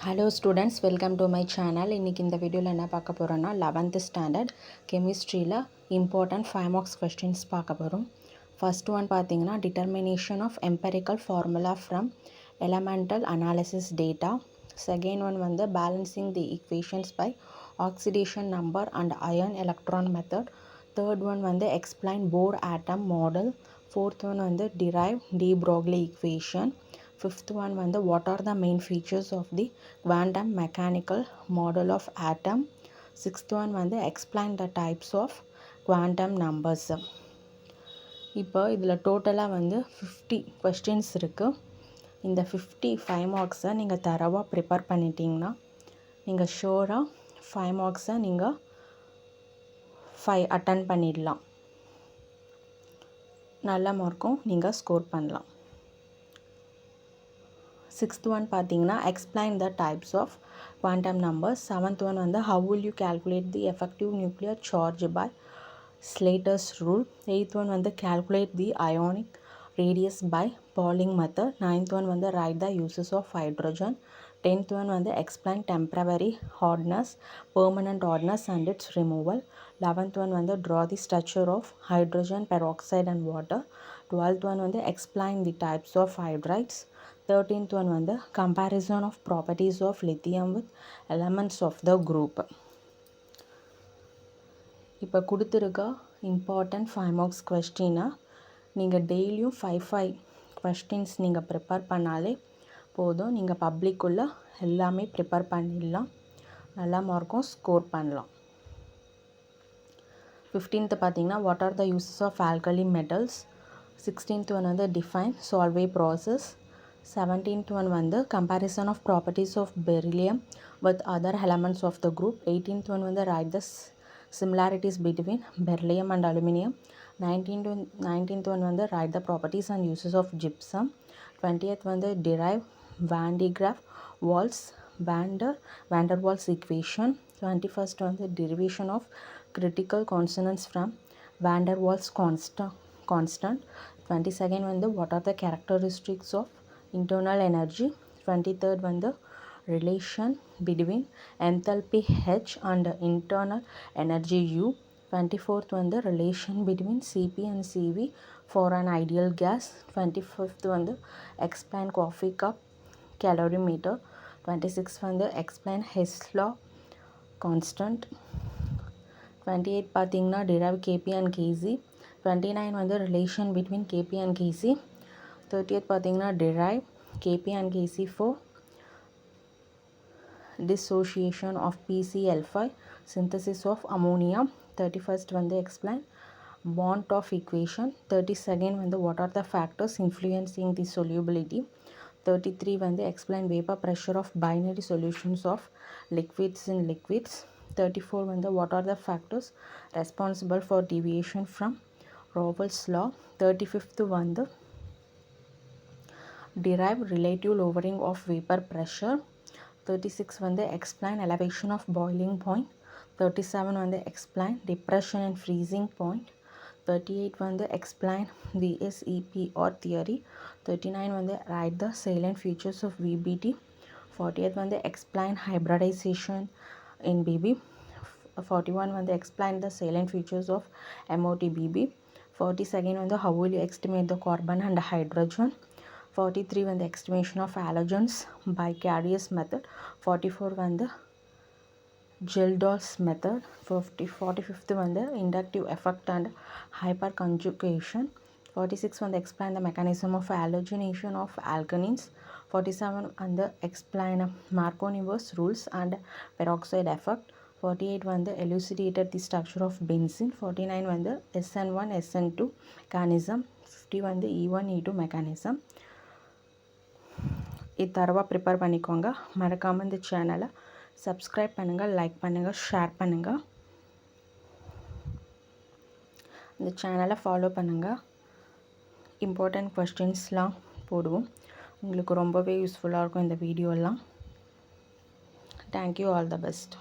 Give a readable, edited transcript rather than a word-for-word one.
Hello students, welcome to my channel. இன்னைக்கு இந்த வீடியோவில் என்ன பார்க்க போகிறோன்னா 11th ஸ்டாண்டர்ட் கெமிஸ்ட்ரியில் இம்பார்ட்டன்ட் 5 மார்க்ஸ் கொஸ்டின்ஸ் பார்க்க போகிறோம். ஃபர்ஸ்ட் ஒன் பார்த்தீங்கன்னா determination of empirical formula from elemental analysis data. Second one வந்து balancing the equations by oxidation number and ion electron method. Third one வந்து explain Bohr atom model. Fourth one வந்து derive de Broglie equation. Fifth one வந்து what are the main features of the quantum mechanical model of atom. Sixth one வந்து explain the types of quantum numbers. இப்போ இதில் டோட்டலாக வந்து 50 questions இருக்குது. இந்த 55 மார்க்ஸை நீங்கள் தரவாக ப்ரிப்பேர் பண்ணிட்டீங்கன்னா நீங்கள் ஷோராக 5 மார்க்ஸை நீங்கள் 5 அட்டன் பண்ணிடலாம். நல்ல மார்க்கும் நீங்கள் ஸ்கோர் பண்ணலாம். சிக்ஸ்த் ஒன் பார்த்தீங்கன்னா explain the types of quantum numbers. Seventh one வந்து how will you calculate the effective nuclear charge by Slater's rule. Eighth one வந்து calculate the ionic radius by Pauling method. Ninth one வந்து write the uses of hydrogen. Tenth one வந்து explain temporary hardness, permanent hardness and its removal. Eleventh one வந்து draw the structure of hydrogen peroxide and water. Twelfth one வந்து explain the types of hydrides. 13th one வந்து comparison of properties of lithium with elements of the group. இப்போ கொடுத்துருக்க important 5 marks கொஸ்டினை நீங்கள் டெய்லியும் 5 questions நீங்கள் prepare பண்ணாலே போதும். நீங்கள் பப்ளிக்குள்ளே எல்லாமே ப்ரிப்பேர் பண்ணிடலாம், நல்லா மார்க்கும் ஸ்கோர் பண்ணலாம். 15th பார்த்தீங்கன்னா what are the uses of alkali metals. 16th one வந்து define Solvay process. 17th one வந்து comparison of properties of beryllium with other elements of the group. 18th one வந்து write the similarities between beryllium and aluminum. 19th one வந்து write the properties and uses of gypsum. 20th வந்து derive van de Graaff van der Waals equation. 21st வந்து derivation of critical consonants from van der Waals constant. 22nd வந்து what are the characteristics of internal energy. 23rd வந்து relation between enthalpy H and internal energy U. 24th வந்து relation between Cp and Cv for an ideal gas. 25th வந்து explain coffee cup calorimeter. 26th வந்து explain Hess law constant. 28 பார்த்தீங்கன்னா derive Kp and Kc. 29 வந்து relation between Kp and Kc. 30th பார்த்தீங்கன்னா derive Kp and Kc for dissociation of PCl5, synthesis of ammonia. 31st வந்து explain Bond-Torff equation. 32nd வந்து what are the factors influencing the solubility. 33 வந்து explain vapor pressure of binary solutions of liquids in liquids. 34 வந்து what are the factors responsible for deviation from Raoult's law. 35th வந்து derive relative lowering of vapor pressure. 36 வந்து explain elevation of boiling point. 37 வந்து explain depression and freezing point. 38 வந்து explain VSEPR theory. 39 வந்து write the salient features of VBT. 48 வந்து explain hybridization in BB. 41 வந்து explain the salient features of MOTBB. 42nd வந்து how will you estimate the carbon and hydrogen. 43 வந்து estimation of halogens by Carriers method. 44 வந்து Geldo's method. 45th வந்து inductive effect and hyperconjugation. 46 வந்து explain the mechanism of halogenation of alkanes. 47 வந்து explain Marconi's rules and peroxide effect. 48 வந்து elucidated the structure of benzene. 49 வந்து SN1 SN2 mechanism. 50 வந்து E1 E2 mechanism. இது தரவாக prepare பண்ணிக்கோங்க. மறக்காமல் இந்த சேனலை சப்ஸ்கிரைப் பண்ணுங்கள், லைக் பண்ணுங்கள், ஷேர் பண்ணுங்கள். இந்த சேனலை ஃபாலோ பண்ணுங்கள். இம்பார்ட்டண்ட் கொஸ்டின்ஸ்லாம் போடுவோம். உங்களுக்கு ரொம்பவே யூஸ்ஃபுல்லாக இருக்கும் இந்த வீடியோலாம். Thank you, all the best.